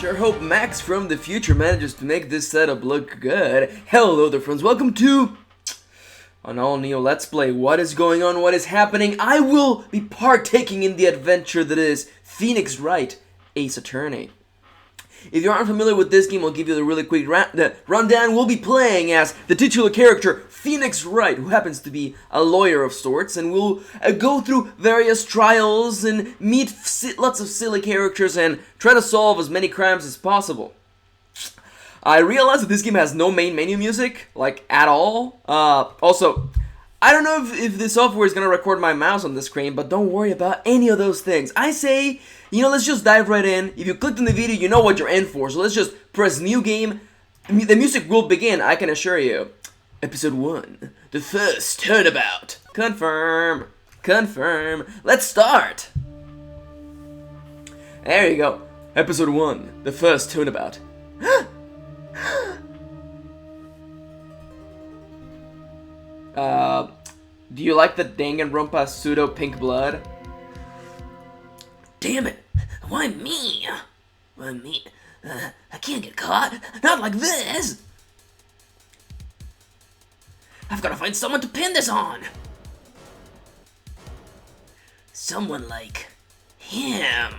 sure hope Max from the future manages to make this setup look good. Hello there friends, welcome to an all-new Let's Play. What is going on? What is happening? I will be partaking in the adventure that is Phoenix Wright, Ace Attorney. If you aren't familiar with this game, I'll give you the really quick rundown. We'll be playing as the titular character, Phoenix Wright, who happens to be a lawyer of sorts, and we'll go through various trials and meet lots of silly characters and try to solve as many crimes as possible. I realize that this game has no main menu music, like, at all. Also, I don't know if the software is gonna record my mouse on the screen, but don't worry about any of those things. I say, you know, let's just dive right in. If you clicked on the video, you know what you're in for, so let's just press new game. The music will begin, I can assure you. Episode 1, the first turnabout. Confirm. Confirm. Let's start. There you go. Episode 1, the first turnabout. Do you like the Danganronpa pseudo pink blood? Damn it! Why me? Why me? I can't get caught. Not like this! I've gotta find someone to pin this on! Someone like him.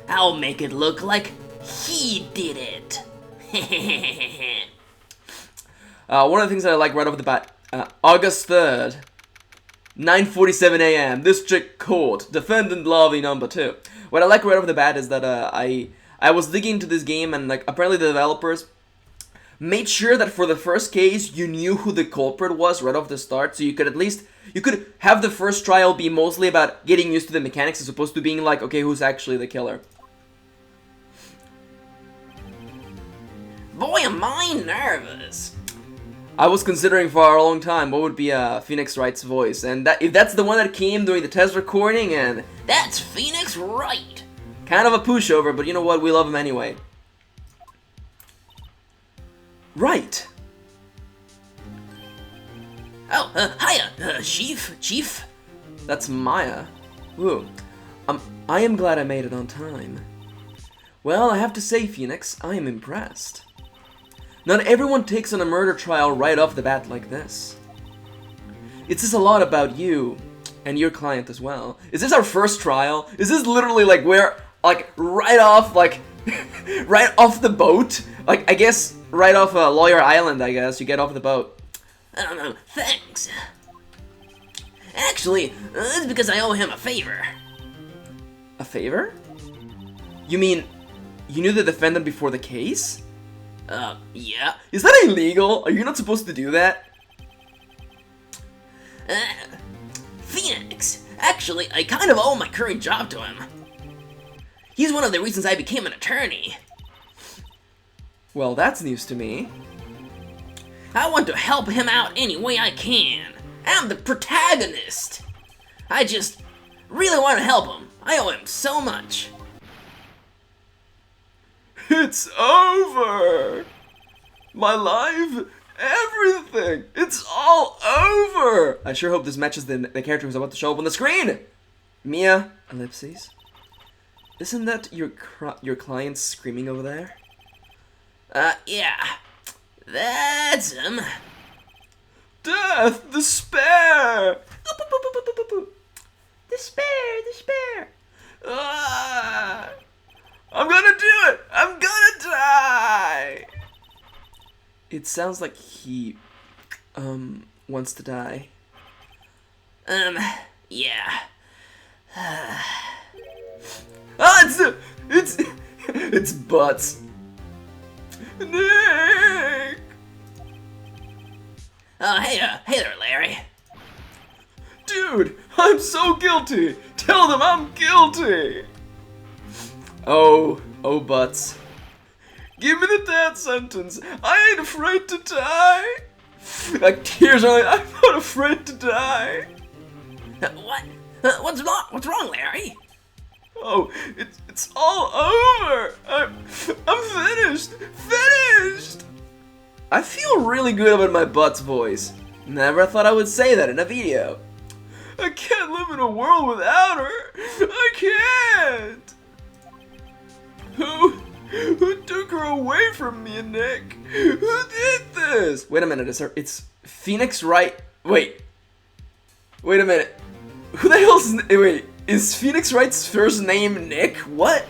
I'll make it look like he did it. One of the things that I like right off the bat, August 3rd, 9:47 a.m. District Court, Defendant Lobby number 2. What I like right off the bat is that I was digging into this game, and like apparently the developers made sure that for the first case you knew who the culprit was right off the start, so you could have the first trial be mostly about getting used to the mechanics as opposed to being like, okay, who's actually the killer. Boy, am I nervous. I was considering for a long time what would be Phoenix Wright's voice, and if that's the one that came during the test recording, and that's Phoenix Wright. Kind of a pushover, but you know what? We love him anyway. Right. Oh, hiya, Chief. That's Maya. Ooh. I am glad I made it on time. Well, I have to say, Phoenix, I am impressed. Not everyone takes on a murder trial right off the bat like this. It says a lot about you, and your client as well. Is this our first trial? Is this literally like where, like, right off, like, right off the boat? Like, I guess, right off Lawyer Island, I guess, you get off the boat. Thanks. Actually, it's because I owe him a favor. A favor? You mean, you knew the defendant before the case? Yeah. Is that illegal? Are you not supposed to do that? Phoenix, actually, I kind of owe my current job to him. He's one of the reasons I became an attorney. Well, that's news to me. I want to help him out any way I can. I'm the protagonist. I just really want to help him. I owe him so much. It's over! My life, everything, it's all over! I sure hope this matches the character who's about to show up on the screen! Mia, ellipses. Isn't that your client screaming over there? Yeah. That's him. Death! Despair! Despair! Ah! I'm gonna do it! I'm gonna die! It sounds like he, wants to die. Yeah. It's butts. Nick! Hey there, Larry. Dude, I'm so guilty! Tell them I'm guilty! Oh, butts. Give me the death sentence. I ain't afraid to die. Like tears are like, I'm not afraid to die. What? What's wrong, Larry? Oh, it's all over. I'm finished. Finished. I feel really good about my butt's voice. Never thought I would say that in a video. I can't live in a world without her. I can't. Who took her away from me, Nick? Who did this? Wait a minute, it's Phoenix Wright. Wait a minute. Who the hell's... Wait, is Phoenix Wright's first name Nick? What?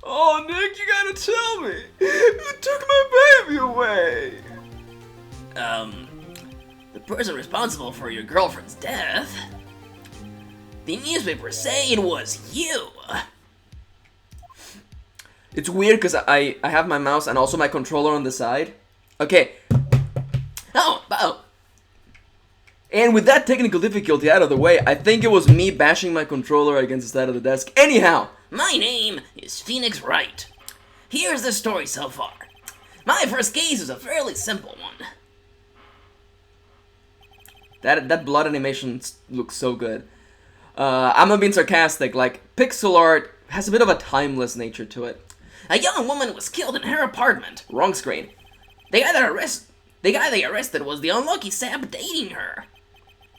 Oh, Nick, you gotta tell me. Who took my baby away? The person responsible for your girlfriend's death. The newspapers say it was you. It's weird because I have my mouse and also my controller on the side. Okay. Oh. And with that technical difficulty out of the way, I think it was me bashing my controller against the side of the desk. Anyhow. My name is Phoenix Wright. Here's the story so far. My first case is a fairly simple one. That blood animation looks so good. I'm not being sarcastic, like, pixel art has a bit of a timeless nature to it. A young woman was killed in her apartment. Wrong screen. The guy they arrested was the unlucky sap dating her.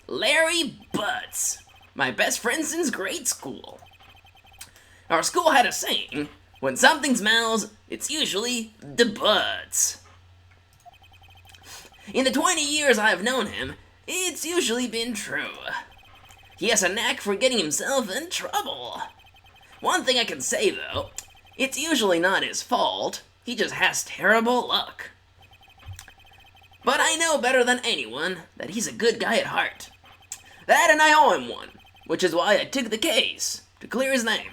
Larry Butts, my best friend since grade school. Our school had a saying, when something smells, it's usually the butts. In the 20 years I have known him, it's usually been true. He has a knack for getting himself in trouble. One thing I can say though, it's usually not his fault, he just has terrible luck. But I know better than anyone that he's a good guy at heart. That and I owe him one, which is why I took the case, to clear his name.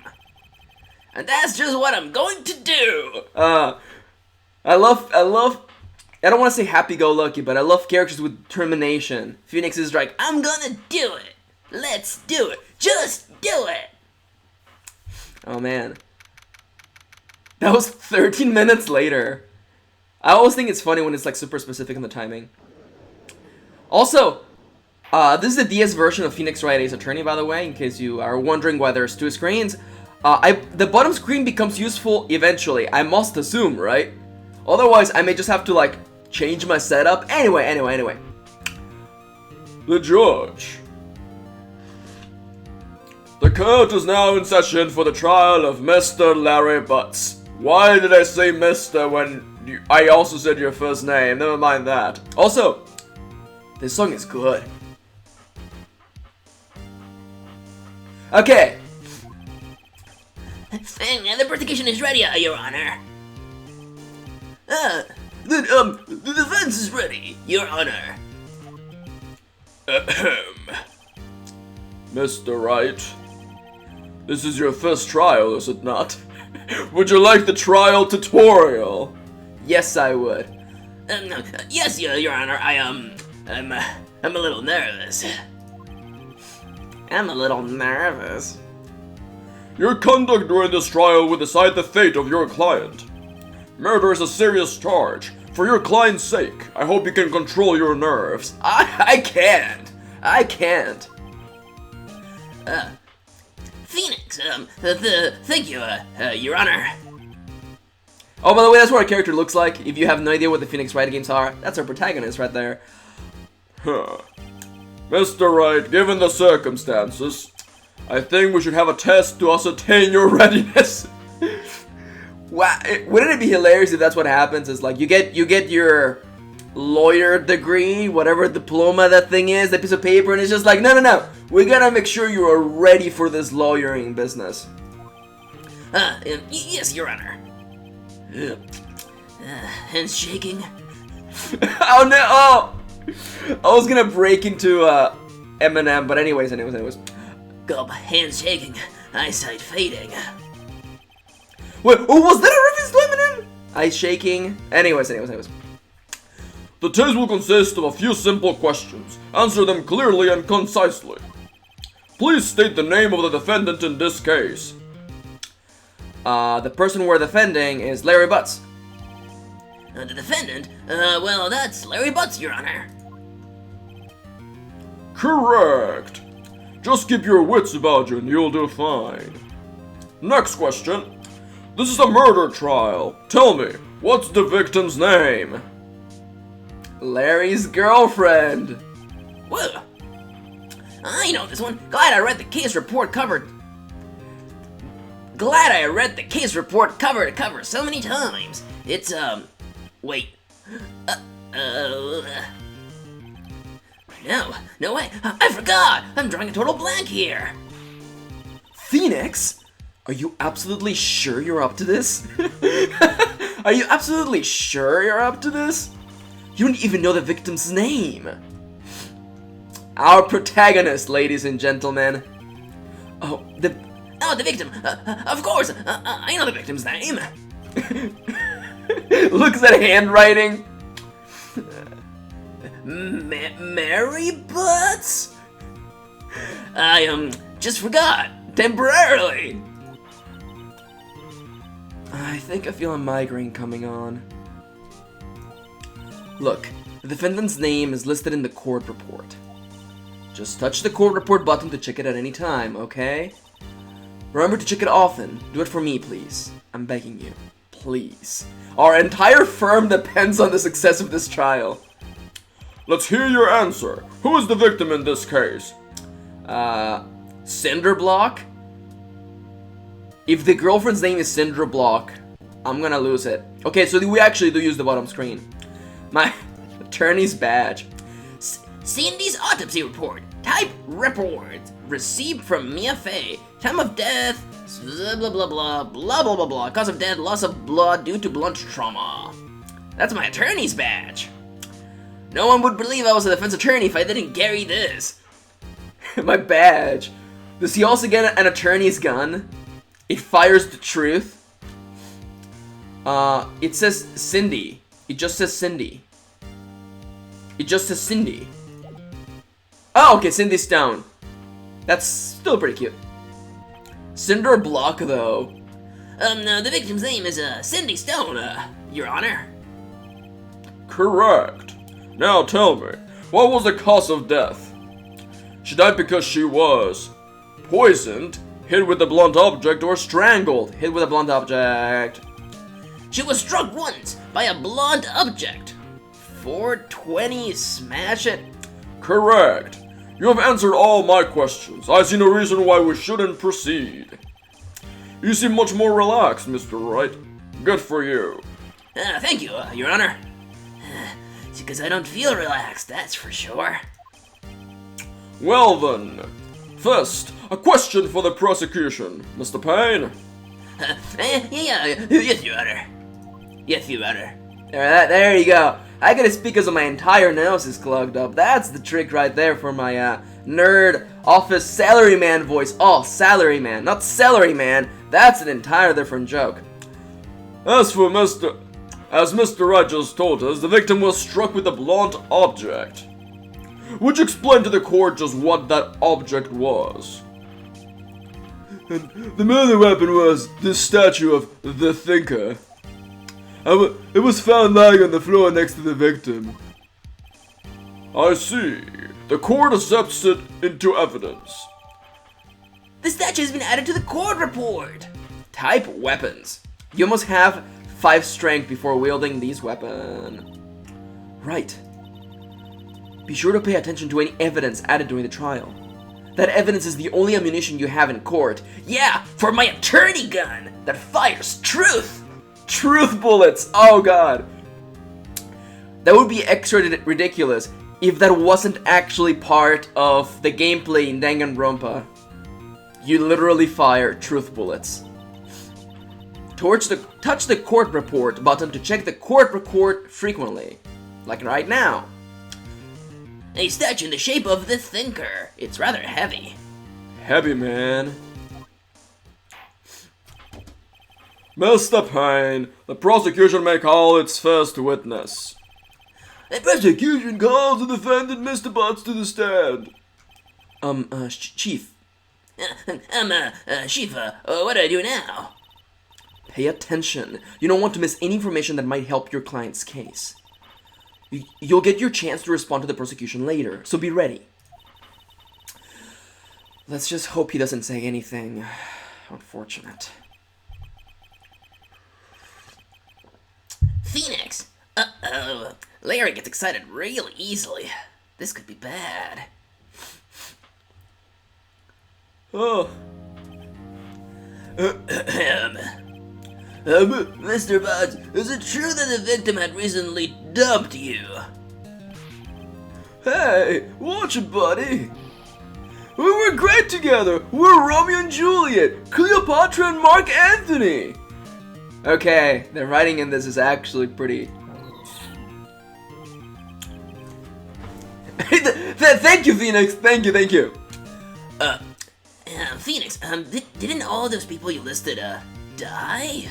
And that's just what I'm going to do! I love, I don't want to say happy-go-lucky, but I love characters with determination. Phoenix is like, I'm gonna do it! Let's do it! Just do it! Oh man. That was 13 minutes later. I always think it's funny when it's like super specific in the timing. Also, this is the DS version of Phoenix Wright Ace Attorney, by the way, in case you are wondering why there's two screens. The bottom screen becomes useful eventually, I must assume, right? Otherwise, I may just have to, like, change my setup. Anyway. The judge. The court is now in session for the trial of Mr. Larry Butts. Why did I say Mr. when I also said your first name? Never mind that. Also, this song is good. Okay. The prosecution is ready, Your Honor. The defense is ready, Your Honor. Mr. Wright, this is your first trial, is it not? Would you like the trial tutorial? Yes, I would. Yes, Your Honor. I'm a little nervous. Your conduct during this trial will decide the fate of your client. Murder is a serious charge. For your client's sake, I hope you can control your nerves. I can't. Phoenix, thank you, Your Honor. Oh, by the way, that's what our character looks like. If you have no idea what the Phoenix Wright games are, that's our protagonist right there. Mr. Wright, given the circumstances, I think we should have a test to ascertain your readiness. Wow, wouldn't it be hilarious if that's what happens? Is like you get your lawyer degree, whatever diploma that thing is, that piece of paper, and it's just like, no, we gotta make sure you are ready for this lawyering business. Yes, Your Honor. Hands shaking. Oh no! Oh, I was gonna break into Eminem, but anyways. Gulp, hands shaking, eyesight fading. Wait, oh, was that a reference to Eminem? Eyes shaking. Anyways. The test will consist of a few simple questions. Answer them clearly and concisely. Please state the name of the defendant in this case. The person we're defending is Larry Butts. The defendant? Well, that's Larry Butts, Your Honor. Correct. Just keep your wits about you and you'll do fine. Next question. This is a murder trial. Tell me, what's the victim's name? Larry's girlfriend. Whoa. I know this one. Glad I read the case report covered. glad I read the case report cover to cover so many times. It's, wait. No way. I forgot. I'm drawing a total blank here. Phoenix? Are you absolutely sure you're up to this? Are you absolutely sure you're up to this? You don't even know the victim's name. Our protagonist, ladies and gentlemen. Oh, the victim. Of course. I know the victim's name. Looks at handwriting. Mary Butts? I, just forgot. Temporarily. I think I feel a migraine coming on. Look, the defendant's name is listed in the court report. Just touch the court report button to check it at any time, okay? Remember to check it often. Do it for me, please. I'm begging you. Please. Our entire firm depends on the success of this trial. Let's hear your answer. Who is the victim in this case? Cinderblock? If the girlfriend's name is Cinderblock, I'm gonna lose it. Okay, so we actually do use the bottom screen. My attorney's badge. Cindy's autopsy report. Type report. Received from Mia Fey. Time of death. Blah blah blah blah blah blah blah blah. Cause of death, loss of blood due to blunt trauma. That's my attorney's badge. No one would believe I was a defense attorney if I didn't carry this. My badge. Does he also get an attorney's gun? It fires the truth. It says Cindy. It just says Cindy. It just says Cindy. Oh, okay, Cindy Stone. That's still pretty cute. Cinder Block, though. The victim's name is, Cindy Stone, Your Honor. Correct. Now tell me, what was the cause of death? She died because she was poisoned, hit with a blunt object, or strangled. Hit with a blunt object. She was struck once by a blunt object. 420, smash it. Correct. You have answered all my questions. I see no reason why we shouldn't proceed. You seem much more relaxed, Mr. Wright. Good for you. Thank you, Your Honor. It's because I don't feel relaxed, that's for sure. Well then, first, a question for the prosecution, Mr. Payne. Yes, Your Honor. Yes, Your Honor. There you go. I gotta speak because my entire nose is clogged up. That's the trick right there for my nerd office salaryman voice. Oh, salaryman, not salaryman. That's an entire different joke. As Mr. Wright just told us, the victim was struck with a blunt object. Would you explain to the court just what that object was? The murder weapon was this statue of the Thinker. It was found lying on the floor next to the victim. I see. The court accepts it into evidence. The statue has been added to the court report. Type weapons. You must have 5 strength before wielding these weapons. Right. Be sure to pay attention to any evidence added during the trial. That evidence is the only ammunition you have in court. Yeah, for my attorney gun that fires truth. Truth bullets! Oh god. That would be extra ridiculous if that wasn't actually part of the gameplay in Danganronpa. You literally fire truth bullets. Touch the court report button to check the court report frequently. Like right now. A statue in the shape of the Thinker. It's rather heavy. Heavy, man. Mr. Payne, the prosecution may call its first witness. The prosecution calls the defendant, Mr. Butts, to the stand. Chief. Chief, what do I do now? Pay attention. You don't want to miss any information that might help your client's case. You'll get your chance to respond to the prosecution later, so be ready. Let's just hope he doesn't say anything unfortunate. Phoenix! Uh-oh. Larry gets excited real easily. This could be bad. Oh. Mr. Buds, is it true that the victim had recently dumped you? Hey, watch it, buddy. We were great together. We're Romeo and Juliet, Cleopatra and Mark Anthony. Okay, the writing in this is actually pretty... Thank you, Phoenix. Thank you. Phoenix, didn't all those people you listed, die?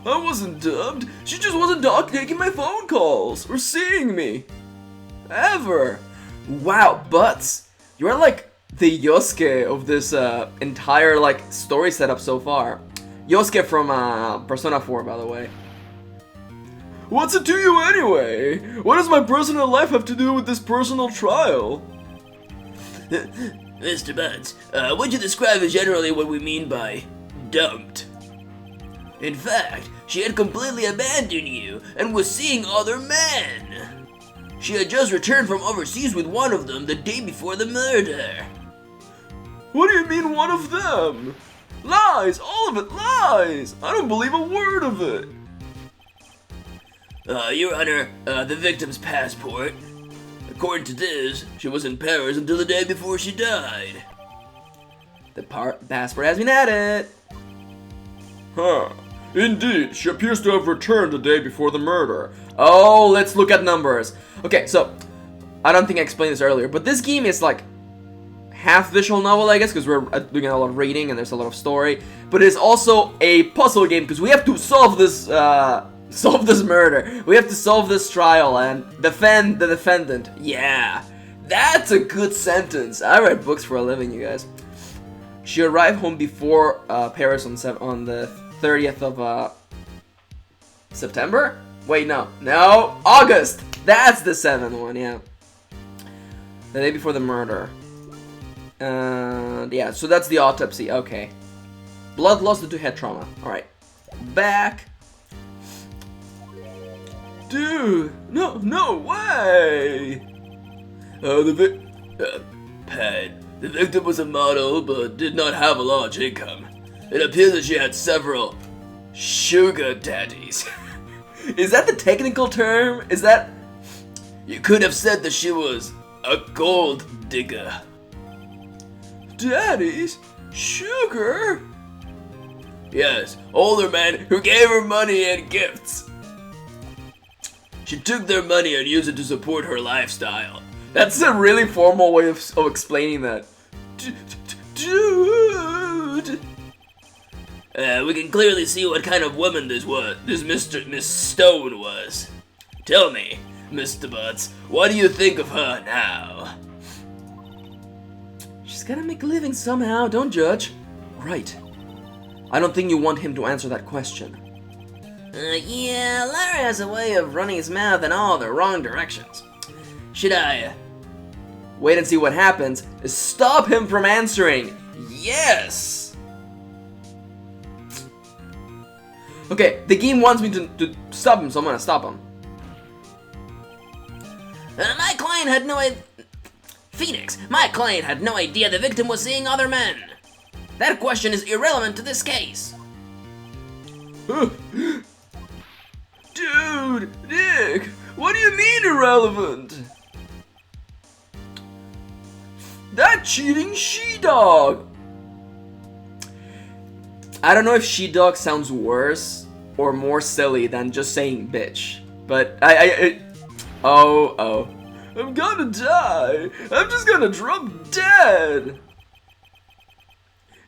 I wasn't dubbed. She just wasn't taking my phone calls or seeing me. Ever. Wow, Butts, you're like the Yosuke of this entire like story setup so far. Yosuke from Persona 4, by the way. What's it to you anyway? What does my personal life have to do with this personal trial? Mr. Buds, would you describe generally what we mean by dumped? In fact, she had completely abandoned you and was seeing other men. She had just returned from overseas with one of them the day before the murder. What do you mean, one of them? Lies! All of it lies! I don't believe a word of it! Your Honor, the victim's passport. According to this, she was in Paris until the day before she died. The passport has been added. Huh. Indeed, she appears to have returned the day before the murder. Oh, let's look at numbers. Okay, so I don't think I explained this earlier, but this game is like half visual novel, I guess, because we're doing a lot of reading and there's a lot of story. But it's also a puzzle game because we have to solve this murder. We have to solve this trial and defend the defendant. Yeah, that's a good sentence. I write books for a living, you guys. She arrived home before Paris on the 30th of September? Wait, no, August! That's the 7th one, yeah. The day before the murder. Yeah, so that's the autopsy, okay. Blood loss due to head trauma, alright. Back. Dude, no way! Pat, the victim was a model but did not have a large income. It appears that she had several sugar daddies. Is that the technical term? Is that... You could have said that she was a gold digger. Daddies? Sugar? Yes, older men who gave her money and gifts. She took their money and used it to support her lifestyle. That's a really formal way of explaining that. Dude! We can clearly see what kind of woman this Miss Stone was. Tell me, Mr. Butts, what do you think of her now? She's gotta make a living somehow, don't judge. Right. I don't think you want him to answer that question. Yeah, Larry has a way of running his mouth in all the wrong directions. Should I wait and see what happens? Stop him from answering. Yes! Okay, the game wants me to stop him, so I'm gonna stop him. My client had no idea. Phoenix, my client had no idea the victim was seeing other men. That question is irrelevant to this case. Dude, Nick, what do you mean irrelevant? That cheating she-dog! I don't know if she-dog sounds worse or more silly than just saying bitch, but oh. I'm gonna die! I'm just gonna drop dead!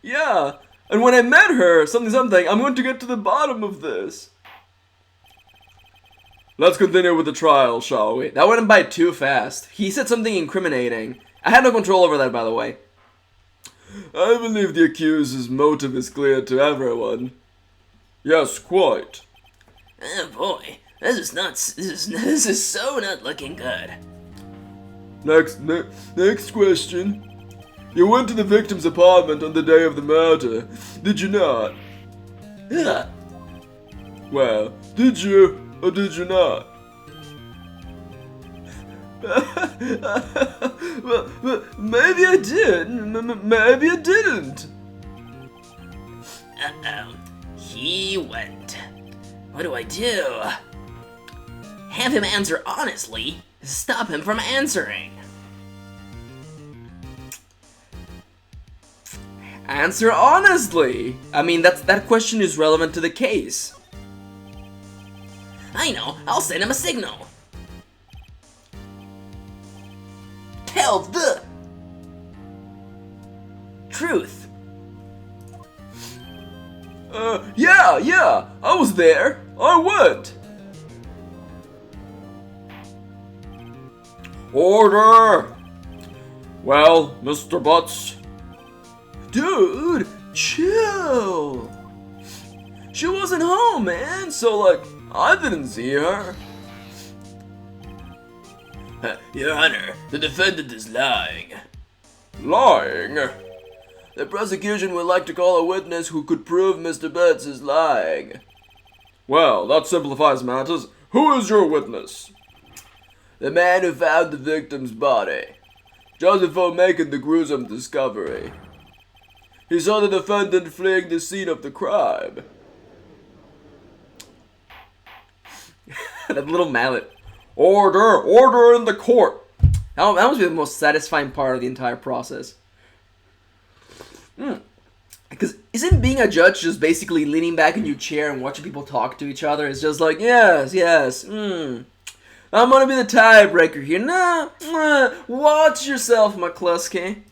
Yeah, and when I met her, something, I'm going to get to the bottom of this. Let's continue with the trial, shall we? That went by too fast. He said something incriminating. I had no control over that, by the way. I believe the accuser's motive is clear to everyone. Yes, quite. Oh boy, this is so not looking good. Next question. You went to the victim's apartment on the day of the murder, did you not? Ugh. Well, did you or did you not? Well, maybe I did, maybe I didn't. Uh-oh. He went. What do I do? Have him answer honestly. Stop him from answering. Answer honestly. I mean, that question is relevant to the case. I know. I'll send him a signal. Tell the truth. Yeah, I was there. I went. Order! Well, Mr. Butts, Dude, chill. She wasn't home, man, so like, I didn't see her. Your Honor, the defendant is lying. lying. The prosecution would like to call a witness who could prove Mr. Butts is lying. Well, that simplifies matters. Who is your witness? The man who found the victim's body, just before making the gruesome discovery. He saw the defendant fleeing the scene of the crime. That little mallet. Order! Order in the court! That must be the most satisfying part of the entire process. Because isn't being a judge just basically leaning back in your chair and watching people talk to each other? It's just like, yes, I'm gonna be the tiebreaker here. Nah, watch yourself, McCluskey.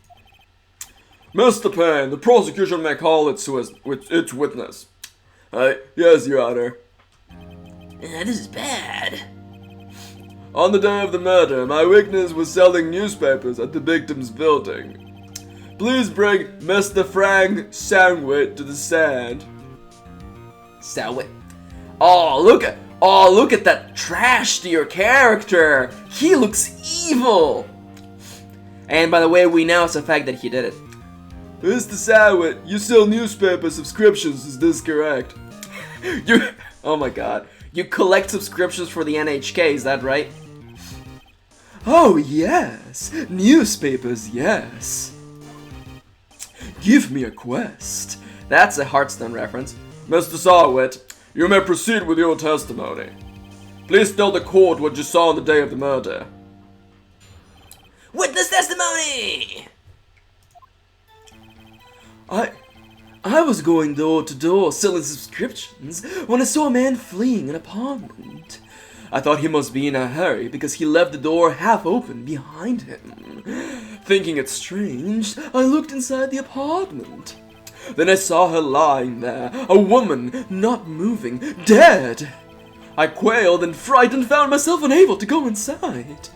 Mr. Payne, the prosecution may call its witness. Yes, Your Honor. This is bad. On the day of the murder, my witness was selling newspapers at the victim's building. Please bring Mr. Frank Sandwich to the stand. Sandwich? Oh, look at that trash to your character. He looks evil. And by the way, we now it's the fact that he did it. Mr. Sandwich, you sell newspaper subscriptions, is this correct? Oh my god. You collect subscriptions for the NHK, is that right? Oh yes, newspapers, yes. Give me a quest. That's a Hearthstone reference. Mr. Sarwit, you may proceed with your testimony. Please tell the court what you saw on the day of the murder. Witness testimony! I was going door to door selling subscriptions when I saw a man fleeing an apartment. I thought he must be in a hurry because he left the door half open behind him. Thinking it strange, I looked inside the apartment. Then I saw her lying there, a woman, not moving, dead. I quailed and frightened found myself unable to go inside.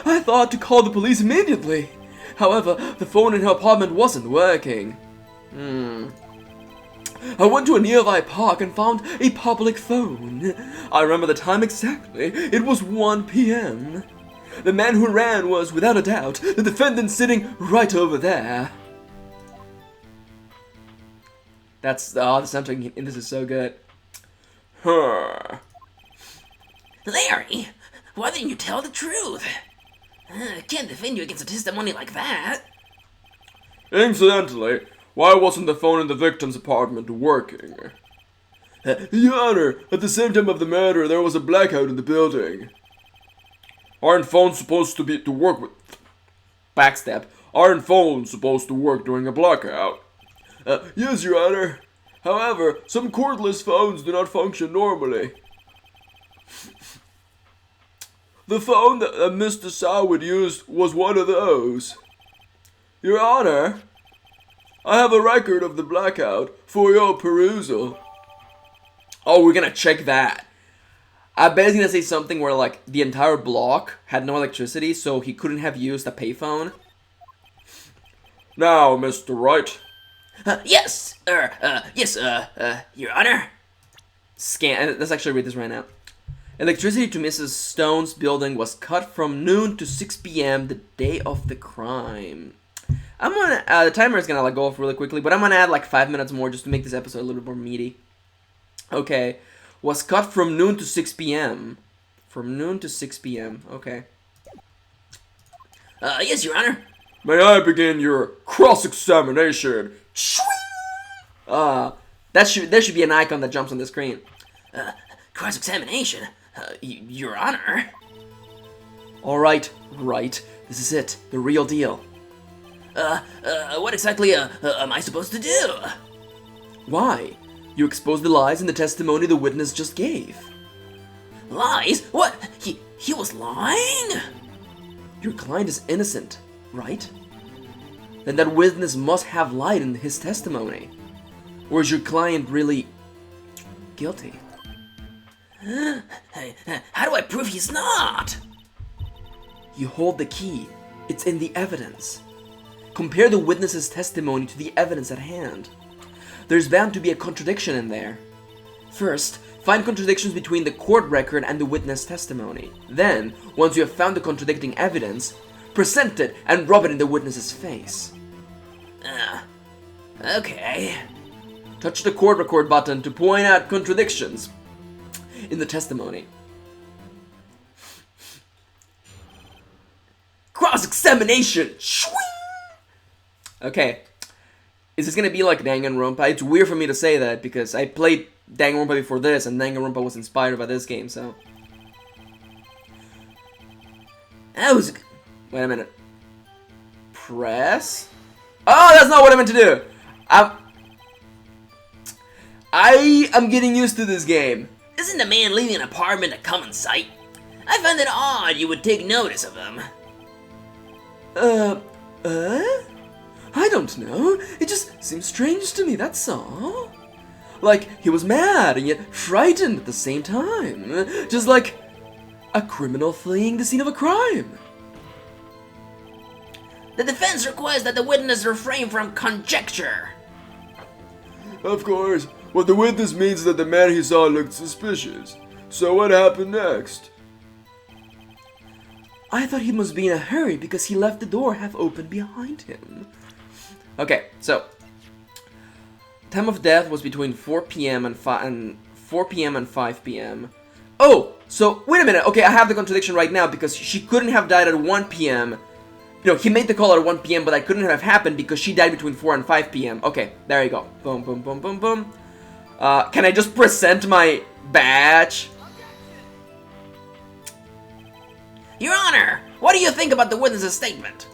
I thought to call the police immediately. However, the phone in her apartment wasn't working. I went to a nearby park and found a public phone. I remember the time exactly. It was 1 p.m. The man who ran was, without a doubt, the defendant sitting right over there. That's the soundtrack in this is so good. Larry, why didn't you tell the truth? I can't defend you against a testimony like that. Incidentally, why wasn't the phone in the victim's apartment working? Your Honor, at the same time of the murder, there was a blackout in the building. Aren't phones supposed to work with... Backstab. Aren't phones supposed to work during a blackout? Yes, Your Honor. However, some cordless phones do not function normally. The phone that Mr. Sawwood used was one of those. Your Honor, I have a record of the blackout for your perusal. Oh, we're gonna check that. I bet he's gonna say something where, like, the entire block had no electricity, so he couldn't have used a payphone. Now, Mr. Wright. Yes, Your Honor. Let's actually read this right now. Electricity to Mrs. Stone's building was cut from noon to 6 p.m. the day of the crime. I'm gonna, the timer is gonna, like, go off really quickly, but I'm gonna add, like, 5 minutes more just to make this episode a little bit more meaty. Okay. Was cut from noon to 6 p.m. From noon to 6 p.m. Okay. Yes, Your Honor. May I begin your cross-examination? There should be an icon that jumps on the screen. Cross-examination? Your Honor? Alright, Wright. This is it. The real deal. What exactly, am I supposed to do? Why? You exposed the lies in the testimony the witness just gave. Lies? What? He was lying? Your client is innocent, right? Then that witness must have lied in his testimony. Or is your client really guilty? How do I prove he's not? You hold the key. It's in the evidence. Compare the witness's testimony to the evidence at hand. There's bound to be a contradiction in there. First, find contradictions between the court record and the witness testimony. Then, once you have found the contradicting evidence, present it and rub it in the witness's face. Okay. Touch the court record button to point out contradictions in the testimony. Cross-examination! Okay. Is this gonna be like Danganronpa? It's weird for me to say that because I played Danganronpa before this and Danganronpa was inspired by this game, so... That was... Wait a minute. Press? Oh, that's not what I meant to do! I am getting used to this game. Isn't a man leaving an apartment a common sight? I find it odd you would take notice of him. I don't know. It just seems strange to me, that's all. Like, he was mad and yet frightened at the same time. Just like a criminal fleeing the scene of a crime. The defense requires that the witness refrain from conjecture. Of course, what the witness means is that the man he saw looked suspicious. So what happened next? I thought he must be in a hurry because he left the door half open behind him. Okay, so time of death was between 4 p.m. and 4 p.m. and 5 p.m. Oh, so wait a minute. Okay, I have the contradiction right now because she couldn't have died at 1 p.m. No, he made the call at 1 p.m., but that couldn't have happened because she died between 4 and 5 p.m. Okay, there you go. Boom, boom, boom, boom, boom. Can I just present my badge? Your Honor, what do you think about the witness's statement?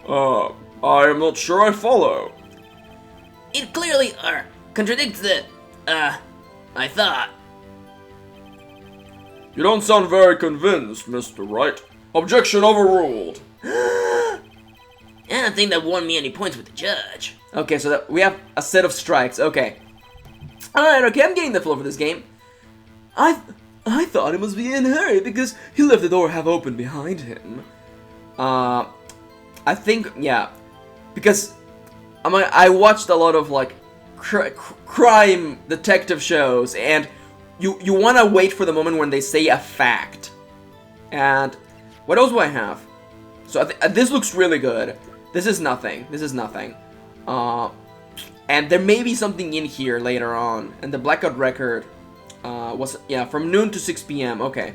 I am not sure I follow. It clearly, contradicts the, I thought. You don't sound very convinced, Mr. Wright. Objection overruled. I don't think that won me any points with the judge. Okay, so we have a set of strikes. Okay. Alright, okay, I'm getting the flow for this game. I thought he must be in a hurry because he left the door half open behind him. I think, yeah. Because I watched a lot of, like, crime detective shows, and you want to wait for the moment when they say a fact. And what else do I have? So this looks really good. This is nothing. This is nothing. And there may be something in here later on. And the blackout record was, yeah, from noon to 6 p.m. Okay.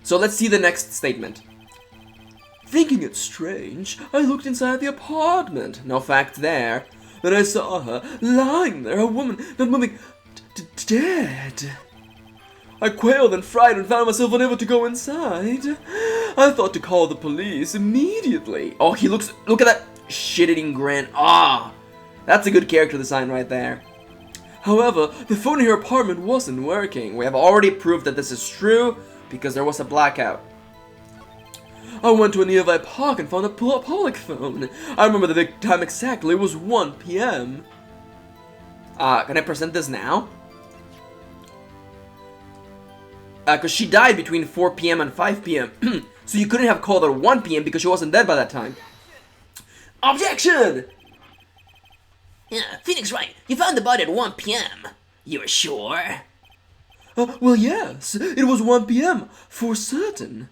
So let's see the next statement. Thinking it strange, I looked inside the apartment. No fact there. Then I saw her lying there, a woman not moving, dead. I quailed and frightened and found myself unable to go inside. I thought to call the police immediately. Oh, look at that shit-eating grin. Ah, that's a good character design right there. However, the phone in her apartment wasn't working. We have already proved that this is true because there was a blackout. I went to a nearby park and found a public phone. I remember the time exactly. It was 1 p.m. Can I present this now? Because she died between 4 p.m. and 5 p.m. So you couldn't have called her 1 p.m. because she wasn't dead by that time. Objection! Yeah, Phoenix Wright, you found the body at 1 p.m. You're sure? Well, yes. It was 1 p.m. for certain.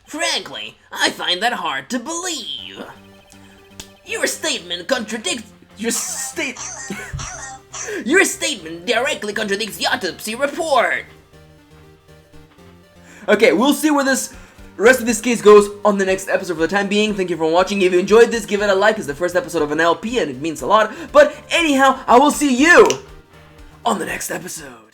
Frankly, I find that hard to believe. Your statement contradicts... Your statement directly contradicts the autopsy report. Okay, we'll see where this rest of this case goes on the next episode. For the time being, thank you for watching. If you enjoyed this, give it a like. It's the first episode of an LP and it means a lot. But anyhow, I will see you on the next episode.